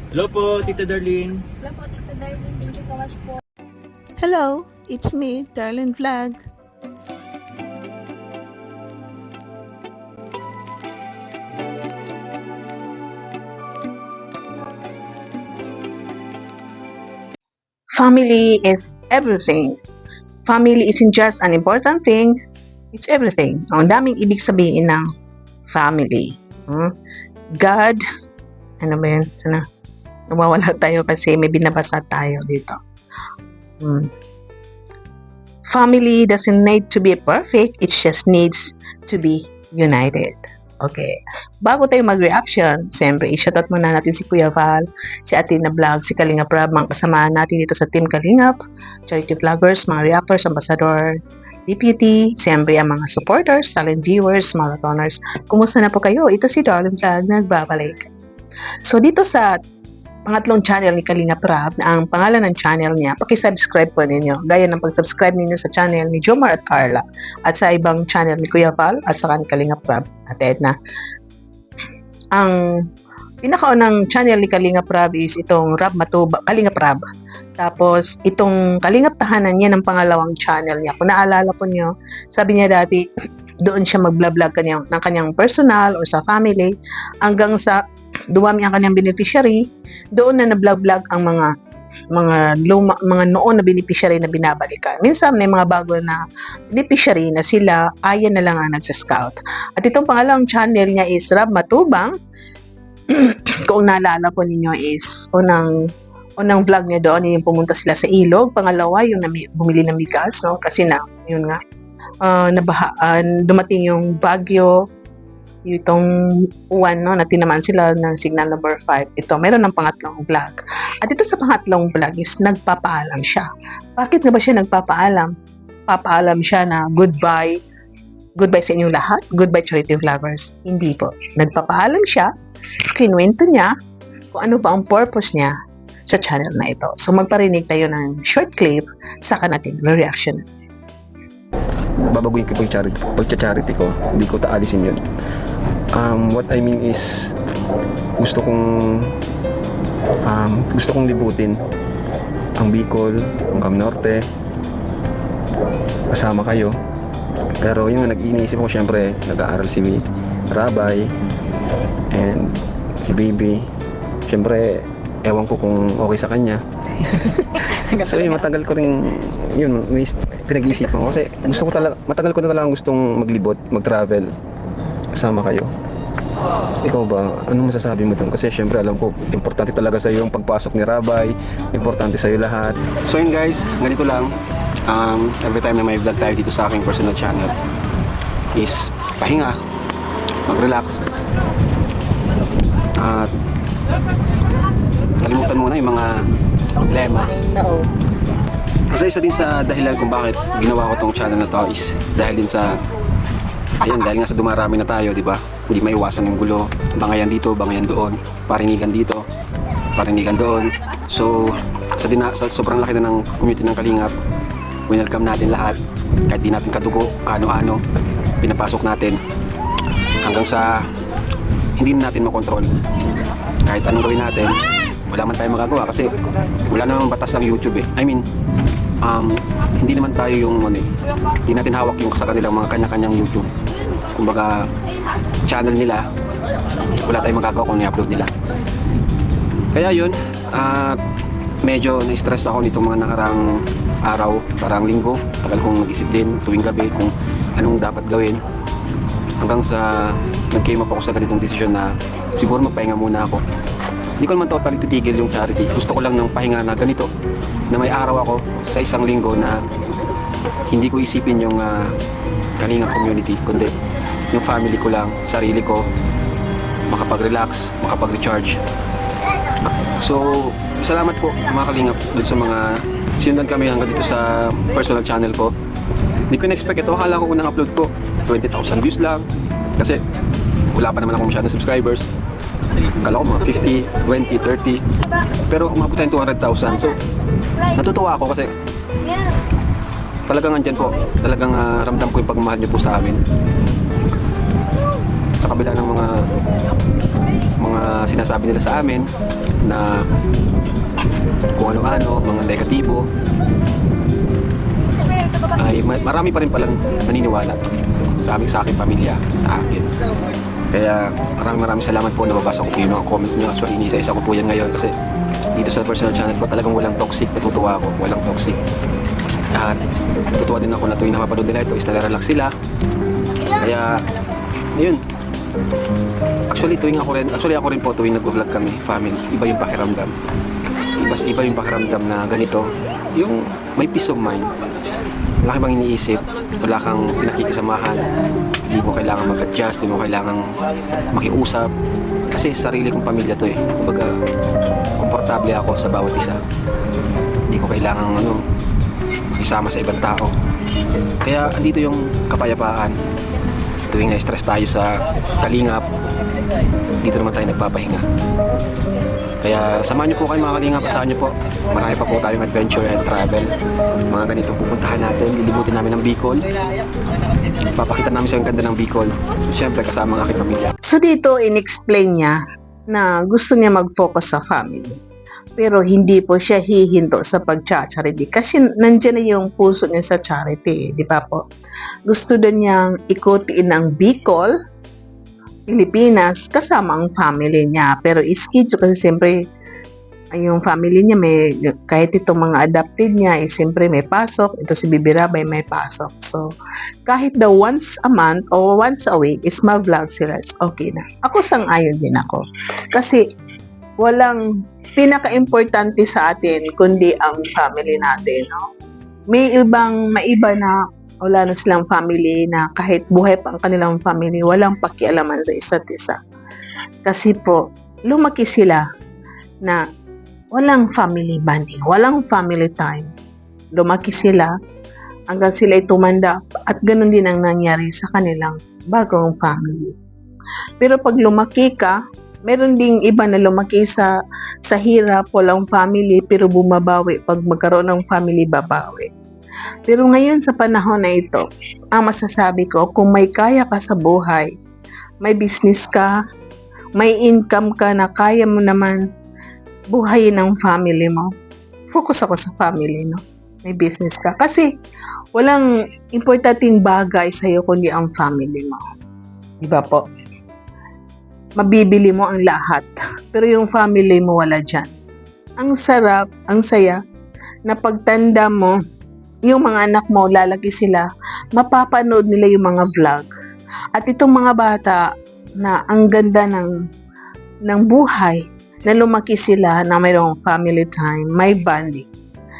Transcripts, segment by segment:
Hello po, Tita Darlene. Hello po, Tita Darlene. Thank you so much po. Hello, it's me, Darlene Vlog. Family is everything. Family isn't just an important thing, it's everything. Ang daming ibig sabihin ng family. God, ano ba yun? Ano? Nawawala tayo kasi may binabasa tayo dito. Family doesn't need to be perfect, it just needs to be united. Okay. Bago tayo mag-reaction, siyempre, i-shoutout muna natin si Kuya Val, si Atina Vlog, si Kalinga Prab, mga kasamahan natin dito sa Team Kalingap, Charity Vloggers, mga reactors, ambassador, deputy, siyempre ang mga supporters, talent viewers, marathoners. Kumusta na po kayo? Ito si Darlene Vlog, nagbabalik. So, dito sa pangatlong channel ni Kalinga Prab, na ang pangalan ng channel niya, pakisubscribe po ninyo. Gaya ng pag-subscribe ninyo sa channel ni Jomar at Carla at sa ibang channel ni Kuya Val at saka ni Kalinga Prab at Edna. Ang pinakaunang channel ni Kalinga Prab is itong Rab Matuba, Kalinga Prab. Tapos, itong Kalingap Tahanan niya ng pangalawang channel niya. Kung naalala po niyo, sabi niya dati, doon siya mag-vlog ng kanyang personal or sa family hanggang sa dumami ang kanyang beneficiary, doon na na-vlog ang mga noon na beneficiary na binabalikan. Minsan may mga bago na beneficiary na sila ayan na lang ang nagsa-scout. At itong pangalawang channel niya is Rab Matubang. Kung naalala po ninyo is unang vlog niya doon yung pumunta sila sa ilog. Pangalawa yung bumili ng bigas, no? Kasi yun nga, dumating yung bagyo, itong uwan, no, na tinamaan sila ng signal number 5. Ito, meron ng pangatlong vlog. At ito sa pangatlong vlog is nagpapaalam siya. Bakit nga ba siya nagpapaalam? Papaalam siya na goodbye sa inyong lahat, goodbye Charity Vloggers. Hindi po. Nagpapaalam siya, kinuwento niya kung ano ba ang purpose niya sa channel na ito. So magparinig tayo ng short clip sa nating reaction. Babaguhin ko yung pag-charity ko, hindi ko taalisin yun. What I mean is gusto kong libutin ang Bicol, ang Cam Norte, kasama kayo. Pero yung nag-iisip ko, syempre nag-aaral si Rabay and si Baby. Syempre ewan ko kung okay sa kanya. So yun, matagal ko rin yun, pinag-iisipan ko kasi matagal ko na talagang gustong maglibot, mag-travel kasama kayo. So, ikaw ba, anong masasabi mo dun? Kasi syempre alam ko, importante talaga sa'yo yung pagpasok ni Rabay, importante sa'yo lahat. So yun guys, ganito lang. Every time na may vlog tayo dito sa aking personal channel is pahinga, mag-relax, at kalimutan muna yung mga problema. Kasi isa din sa dahilan kung bakit ginawa ko tong channel na to is dahil din sa dahil nga sa dumarami na tayo, di ba? Hindi maiwasan yung gulo, bangayan dito, bangayan doon, parinigan dito, parinigan doon. So sa sobrang laki na ng community ng Kalingap, welcome natin lahat, kahit di natin kadugo, kaano-ano, pinapasok natin hanggang sa hindi natin makontrol. Kahit anong gawin natin, wala man tayong magagawa kasi wala namang batas ng YouTube eh. I mean, hindi naman tayo yung hindi natin hawak yung sa kanilang mga kanya-kanyang YouTube. Kumbaga, channel nila, wala tayong magagawa kung i-upload nila. Kaya yun, medyo na-stress ako nitong mga nakarang araw, parang linggo. Tagal kong nag-isip din tuwing gabi kung anong dapat gawin. Hanggang sa nag-came up ako sa ganitong desisyon na siguro magpahinga muna ako. Hindi ko naman totally titigil yung charity. Gusto ko lang ng pahinga na ganito, na may araw ako sa isang linggo na hindi ko isipin yung Kalingap community, kundi yung family ko lang, sarili ko, makapag-relax, makapag-recharge. So, salamat po mga Kalingap dun sa mga sinundan kami hanggang dito sa personal channel ko. Hindi ko na-expect ito. Akala ko unang upload ko 20,000 views lang kasi wala pa naman ako masyadong subscribers. Akala ko mga 50, 20, 30, pero umabot tayong 200,000. So natutuwa ako kasi talagang andyan po, talagang ramdam ko yung pagmamahal niyo po sa amin. Sa sa kabila ng mga sinasabi nila sa amin na kung ano-ano, mga negatibo, ay marami pa rin palang naniniwala sa aking pamilya, sa akin. Kaya maraming salamat po, nababasa ko po yung mga comments niyo. Actually, inisa-isa ko po yan ngayon kasi dito sa personal channel ko talagang walang toxic. Natutuwa ako, walang toxic. At natutuwa din ako na tuwing napapanood nila ito is nalarelax sila. Kaya yun, actually ako rin po tuwing nag-vlog kami, family, iba yung pakiramdam. Iba yung pakiramdam na ganito, yung may peace of mind. Wala kang iniisip, wala kang pinakikisamahan, hindi mo kailangan mag-adjust, hindi mo kailangan makiusap, kasi sarili kong pamilya to eh. Kumbaga, komportable ako sa bawat isa, hindi ko kailangan makisama sa ibang tao. Kaya andito yung kapayapaan. Tuwing na-stress tayo sa kalingap, dito naman tayo nagpapahinga. Kaya samahan niyo po kayo mga kalingap, asahan niyo po. Marami pa po tayong adventure and travel. Mga ganito pupuntahan natin, lilibutin namin ng Bicol. Papakita namin sa yung ganda ng Bicol. Siyempre kasama ang aking pamilya. So dito, in-explain niya na gusto niya mag-focus sa family. Pero hindi po siya hihinto sa pag-charity kasi nandiyan na yung puso niya sa charity, di ba po? Gusto din niyang ikutin ang Bicol, Pilipinas, kasama ang family niya. Pero schedule kasi siyempre yung family niya may, kahit itong mga adopted niya, siyempre may pasok. Ito si Bibi Rabay may pasok. So, kahit daw once a month or once a week is mag-vlog sila, okay na. Ako sang-ayon din ako. Kasi walang pinaka-importante sa atin kundi ang family natin, no? May maiba na wala na silang family na kahit buhay pa ang kanilang family, walang pakialaman sa isa't isa. Kasi po, lumaki sila na walang family bonding, walang family time. Lumaki sila hanggang sila ay tumanda at ganun din ang nangyari sa kanilang bagong family. Pero pag lumaki ka, meron ding iba na lumaki sa hirap, walang family, pero bumabawi. Pag magkaroon ng family, babawi. Pero ngayon sa panahon na ito, ang masasabi ko, kung may kaya ka sa buhay, may business ka, may income ka na kaya mo naman buhayin ang family mo, focus ako sa family, no? May business ka. Kasi walang importanteng bagay sa'yo kundi ang family mo. Diba po? Mabibili mo ang lahat. Pero yung family mo wala dyan. Ang sarap, ang saya, na pagtanda mo, yung mga anak mo, lalaki sila, mapapanood nila yung mga vlog. At itong mga bata na ang ganda ng buhay, na lumaki sila na mayroong family time, may bonding,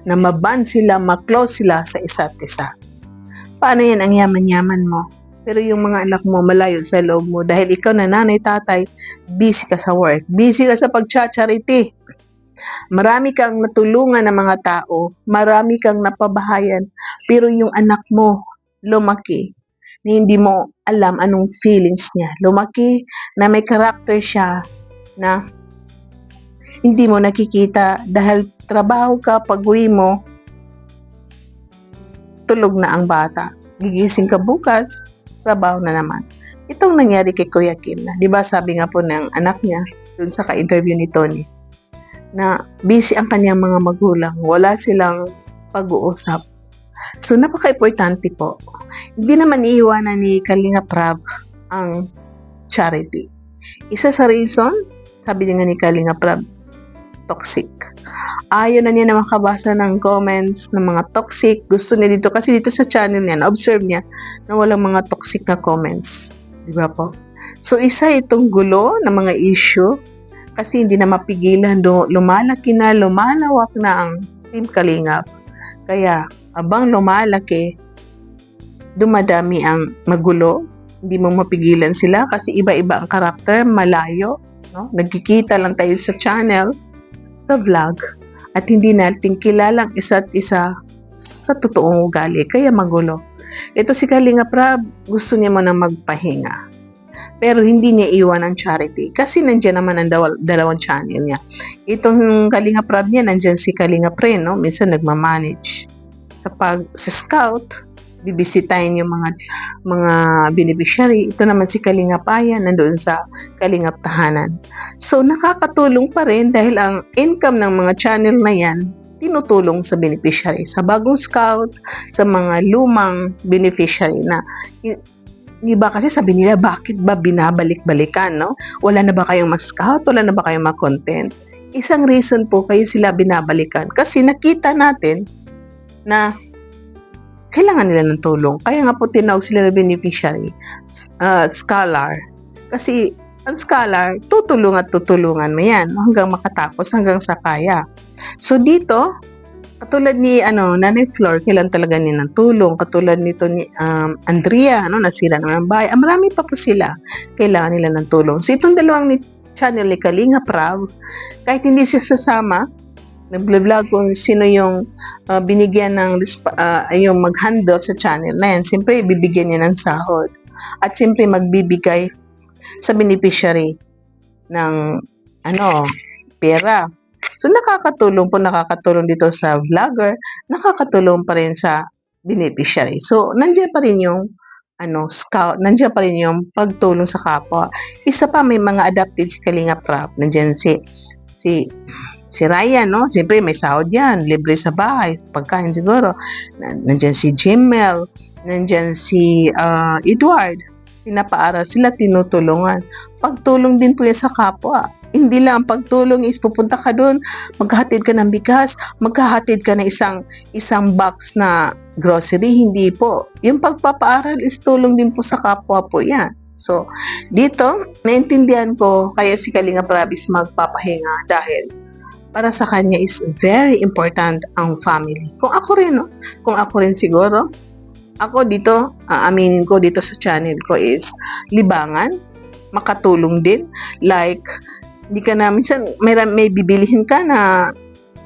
na maband sila, maklose sila sa isa't isa. Paano yan ang yaman-yaman mo? Pero yung mga anak mo malayo sa loob mo dahil ikaw na nanay, tatay, busy ka sa work, busy ka sa pag-charity. Marami kang natulungan ng mga tao, marami kang napabahayan, pero yung anak mo lumaki na hindi mo alam anong feelings niya. Lumaki na may karakter siya na hindi mo nakikita dahil trabaho ka, pag-uwi mo, tulog na ang bata. Gigising ka bukas, trabaho na naman. Itong nangyari kay Kuya Kim na, di ba sabi nga po ng anak niya, dun sa ka-interview ni Tony, na busy ang kanyang mga magulang, wala silang pag-uusap. So, napaka-importante po. Hindi naman iiwanan ni Kalinga Prab ang charity. Isa sa reason, sabi niya nga ni Kalinga Prab, toxic. Ayaw na niya na makabasa ng comments ng mga toxic. Gusto niya dito, kasi dito sa channel niya, na-observe niya na walang mga toxic na comments. Di ba po? So, isa itong gulo ng mga issue kasi hindi na mapigilan, lumalaki na, lumalawak na ang Team Kalingap. Kaya, abang lumalaki, dumadami ang magulo. Hindi mo mapigilan sila kasi iba-iba ang karakter, malayo. No? Nagkikita lang tayo sa channel, sa vlog, at hindi natin kilalang isa't isa sa totoong ugali. Kaya magulo. Ito si Kalinga Prab, gusto niya mo na magpahinga. Pero hindi niya iwan ang charity kasi nandiyan naman ang dalawang channel niya. Itong Kalinga Prab niya, nandiyan si Kalinga Pre, no? Minsan nagmamanage sa scout, bibisitahin yung mga beneficiary. Ito naman si Kalingap Ayan, nandoon sa Kalingap Tahanan. So, nakakatulong pa rin dahil ang income ng mga channel na yan, tinutulong sa beneficiary, sa bagong scout, sa mga lumang beneficiary na iba kasi sabi nila, bakit ba binabalik-balikan, no? Wala na ba kayong ma-scout? Wala na ba kayong ma-content? Isang reason po kayo sila binabalikan kasi nakita natin na kailangan nila ng tulong. Kaya nga po tinawag sila na beneficiary, scholar. Kasi ang scholar, tutulungan mo yan hanggang makatapos, hanggang sa kaya. So dito, katulad ni Nanay Flor, kailan talaga niya ng tulong. Katulad nito ni Andrea, nasira naman ang bahay. Marami pa po sila. Kailangan nila ng tulong. So itong dalawang channel ni Kalingap Rab, kahit hindi siya sasama, nag-vlog kung sino yung binigyan ng yung mag-handle sa channel na yan. Siyempre, bibigyan niya ng sahod. At siyempre, magbibigay sa beneficiary ng pera. So, nakakatulong dito sa vlogger, nakakatulong pa rin sa beneficiary. So, nandiyan pa rin yung scout, nandiyan pa rin yung pagtulong sa kapwa. Isa pa, may mga adopted si Kalingap Rab. Nandiyan si Ryan, no? Siyempre, may sahod yan. Libre sa bahay, pagkain siguro. Nandiyan si Jimmel. Nandiyan si Edward. Pinapaaral sila, tinutulungan. Pagtulong din po yan sa kapwa. Hindi lang ang pagtulong is pupunta ka doon, maghahatid ka ng bigas, maghahatid ka ng isang box na grocery. Hindi po. Yung pagpapaaral is tulong din po sa kapwa po yan. So, dito, naintindihan ko kaya si Kalingap Rab is magpapahinga dahil para sa kanya is very important ang family. Kung ako rin siguro, ako dito, aaminin ko dito sa channel ko is libangan, makatulong din. Like, di ka na, minsan may bibilihin ka na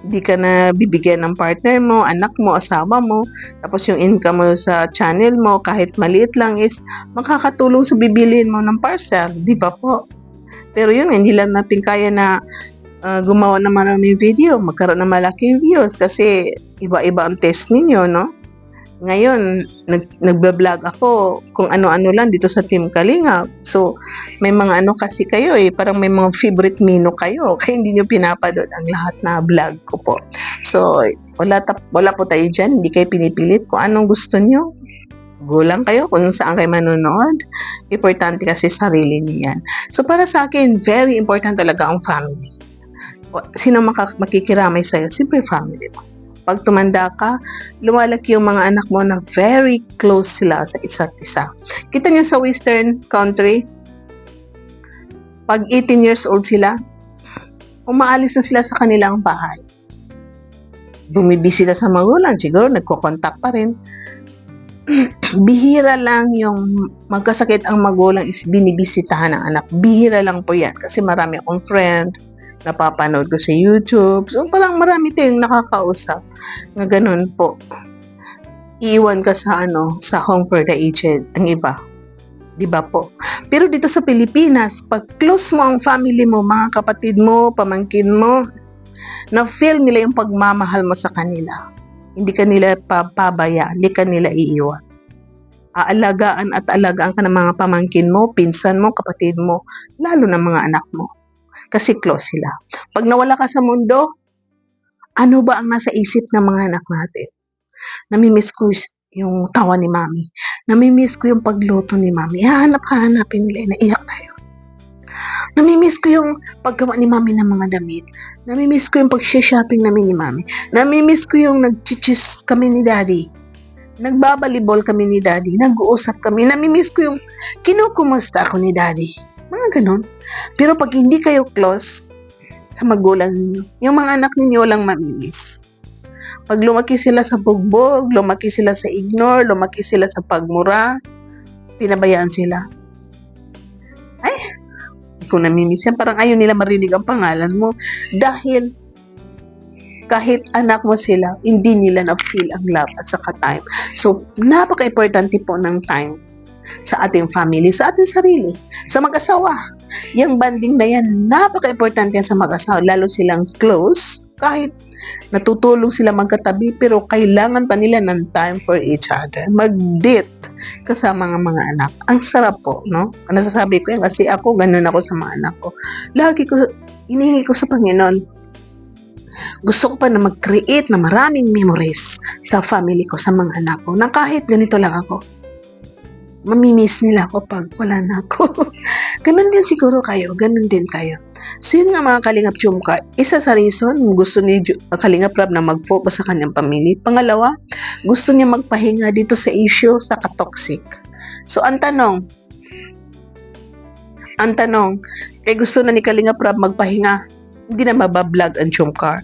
di ka na bibigyan ng partner mo, anak mo, asawa mo, tapos yung income mo sa channel mo, kahit maliit lang is makakatulong sa bibilihin mo ng parcel, di ba po? Pero yun, hindi lang natin kaya na gumawa ng maraming video, magkaroon ng malaking views kasi iba-iba ang test ninyo, no? Ngayon, nagbablog ako kung ano-ano lang dito sa Team Kalingap. So, may mga kasi kayo parang may mga favorite menu kayo. Kaya hindi nyo pinapanood ang lahat na vlog ko po. So, wala po tayo dyan. Hindi kayo pinipilit kung anong gusto nyo. Go lang kayo kung saan kayo manonood. Importante kasi sarili niyo yan. So, para sa akin, very important talaga ang family. Sino makikiramay sa'yo? Siyempre, family mo. Pag tumanda ka, lumalaki yung mga anak mo na very close sila sa isa't isa. Kita nyo sa Western country, pag 18 years old sila, umaalis na sila sa kanilang bahay. Bumibisita sa magulang, siguro nagko-contact pa rin. Bihira lang yung magkasakit ang magulang is binibisitahan ng anak. Bihira lang po yan kasi marami akong friend, napapanood ko sa YouTube. So, parang marami tayong nakakausap na ganun po. Iiwan ka sa home for the aged, ang iba. Diba po? Pero dito sa Pilipinas, pag close mo ang family mo, mga kapatid mo, pamangkin mo, na-feel nila yung pagmamahal mo sa kanila. Hindi ka nila papabaya, hindi ka nila iiwan. Aalagaan at alagaan ka ng mga pamangkin mo, pinsan mo, kapatid mo, lalo ng mga anak mo. Kasi close sila. Pag nawala ka sa mundo, ano ba ang nasa isip ng mga anak natin? Namimiss ko yung tawa ni mami. Namimiss ko yung pagluto ni mami. Hanapin nila, naiyak na yun. Namimiss ko yung paggawa ni mami ng mga damit. Namimiss ko yung pag-shopping namin ni mami. Namimiss ko yung nag-chis kami ni daddy. Nagbabalibol kami ni daddy. Nag-uusap kami. Namimiss ko yung kinukumusta ako ni daddy. Mga ganun. Pero pag hindi kayo close sa magulang ninyo, yung mga anak ninyo lang mamimiss. Pag lumaki sila sa bugbog, lumaki sila sa ignore, lumaki sila sa pagmura, pinabayaan sila. Ay, kung namimiss yan, parang ayaw nila marinig ang pangalan mo. Dahil kahit anak mo sila, hindi nila na-feel ang love at saka time. So, napaka-importante po ng time sa ating family, sa ating sarili, sa mag-asawa. Yung bonding na yan, napaka-importante yan sa mag-asawa. Lalo silang close, kahit Natutulong sila magkatabi pero kailangan pa nila ng time for each other. Mag-date kasama ng mga anak. Ang sarap po, no? Nasasabi ko yan kasi ako, ganun ako sa mga anak ko. Lagi ko, inihingi ko sa Panginoon, gusto ko pa na mag-create na maraming memories sa family ko, sa mga anak ko, na kahit ganito lang ako, mamimiss nila ako pag wala na ako. Ganun din siguro kayo, ganun din kayo. So yun nga mga Kalingap Chumka, isa sa reason gusto ni Kalingap Rab na mag-focus sa kanyang pamilya. Pangalawa, gusto niya magpahinga dito sa issue sa katoxic. So ang tanong, kaya gusto na ni Kalingap Rab magpahinga, hindi na mabablog ang Chumka.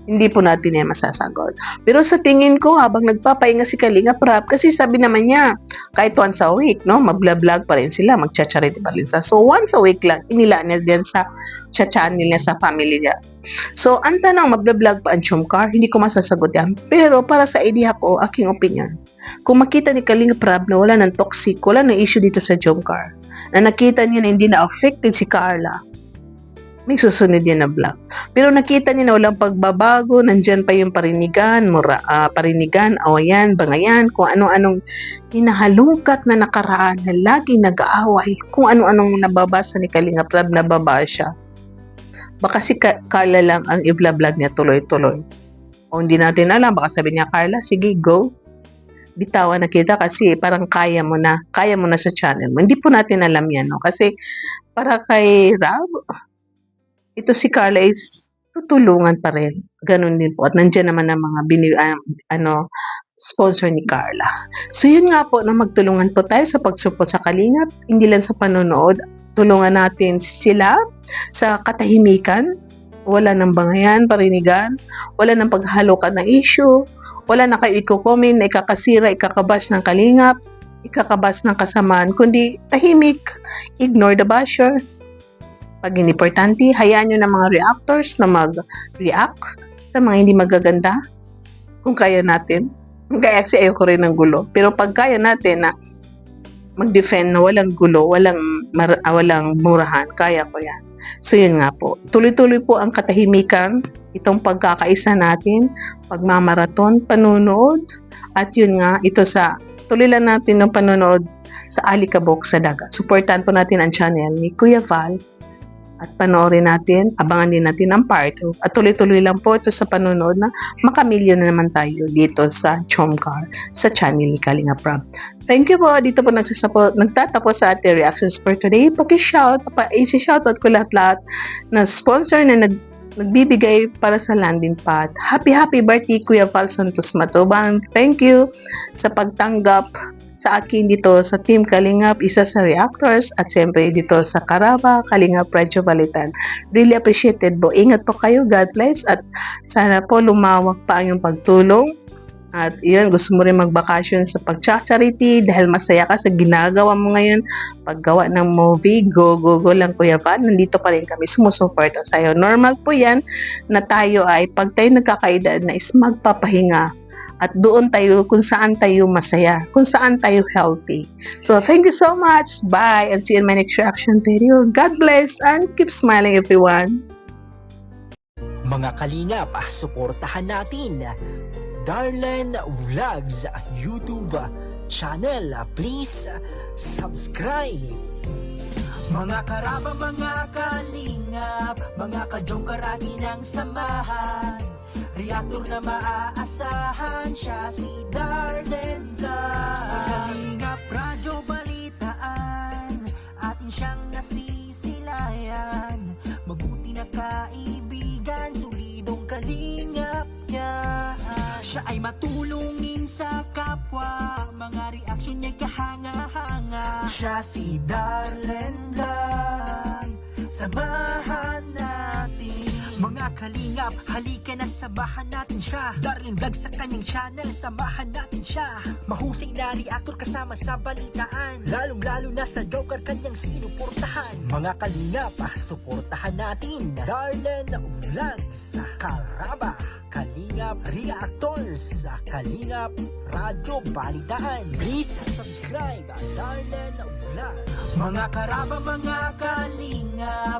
Hindi po natin yan masasagot. Pero sa tingin ko, habang nagpapahinga si Kalingap Rab, kasi sabi naman niya, kahit once a week, no, mag-vlog pa rin sila, mag-charity pa rin sila. So, once a week lang, inilaan niya din sa channel niya, sa family niya. So, ang tanong, mag-vlog pa ang Chumka? Hindi ko masasagot yan. Pero para sa idea ko, aking opinion, kung makita ni Kalingap Rab na wala ng toxic, wala ng issue dito sa Chumka, na nakita niya na hindi na affected si Carla, may susunod yan na vlog. Pero nakita niya na walang pagbabago, nandyan pa yung parinigan, awayan, bangayan, kung ano-anong hinahalungkat na nakaraan na lagi nag-aaway, kung ano-anong nababasa ni Kalingap Rab, nababa siya. Baka si Carla lang ang i-vlog niya tuloy-tuloy. O hindi natin alam, baka sabi niya, Carla, sige, go. Bitawan na kita kasi parang kaya mo na sa channel mo. Hindi po natin alam yan, no? Kasi para kay Rab, ito si Carla is tutulungan pa rin. Ganun din po. At nandiyan naman ang mga sponsor ni Carla. So yun nga po, na magtulungan po tayo sa pagsupport sa Kalingap. Hindi lang sa panonood. Tulungan natin sila sa katahimikan. Wala nang bangayan, parinigan. Wala nang paghalukan ng issue. Wala na kayo i-comment na ikakasira, ikakabas ng Kalingap, ikakabas ng kasamaan. Kundi tahimik. Ignore the basher. Pag importante, hayaan nyo ng mga reactors na mag-react sa mga hindi magaganda. Kung kaya natin. Kaya kasi ayoko rin ng gulo. Pero pag kaya natin na mag-defend na walang gulo, walang murahan, kaya ko yan. So yun nga po. Tuloy-tuloy po ang katahimikan, itong pagkakaisa natin, pagmamaraton, panunood, at yun nga, ito sa tuloy lang natin ng panunood sa Alikabok sa Dagat. Supportan po natin ang channel ni Kuya Val. At panoorin natin, abangan din natin ang part 2. At tuloy-tuloy lang po ito sa panonood na makamilyon na naman tayo dito sa Chomcar, sa channel ni Kalingap Rab. Thank you po. Dito po nagtatapos sa ating reactions for today. Isi-shoutout ko lahat-lahat na sponsor na nagbibigay para sa landing pad. Happy birthday Kuya Val Santos Matubang. Thank you sa pagtanggap sa akin dito sa Team Kalingap, isa sa reactors, at siyempre dito sa Karaba, Kalingap Radyo Balitan. Really appreciated po. Ingat po kayo, God bless, at sana po lumawak pa ang iyong pagtulong. At yun, gusto mo rin magbakasyon sa pag-charity dahil masaya ka sa ginagawa mo ngayon. Paggawa ng movie, go lang Kuya Val. Nandito pa rin kami, sumusuporta sa'yo. Normal po yan na tayo ay pag tayo nagkakaedad na is magpapahinga. At doon tayo kung saan tayo masaya, kung saan tayo healthy. So, thank you so much. Bye, and see you in my next reaction video. God bless and keep smiling everyone. Mga Kalingap, suportahan natin Darlene Vlogs YouTube channel. Please subscribe. Mga karaba, mga Kalingap, mga kadyong karagi ng samahan, reactor na maaasahan, siya si Darlene Vlogs. Sa Kalingap Radyo Balitaan, atin siyang nasisilayan, mabuti na kaibigan, solidong kalingap niya. Siya ay matulungin sa kapwa, mga reaksyon niya'y kahanga-hanga. Siya si Darlene Vlog, samahan natin. Mga Kalingap, halika na't samahan natin siya. Darlene Vlog sa kanyang channel, samahan natin siya. Mahusay na reactor kasama sa balitaan, lalong-lalo na sa Joker kanyang sinuportahan. Mga Kalingap, suportahan natin Darlene Vlog sa Karaba, Kalingap Reactors sa Kalingap Radyo Balitaan. Please subscribe Darlene Vlog. Mga karaba, mga Kalingap,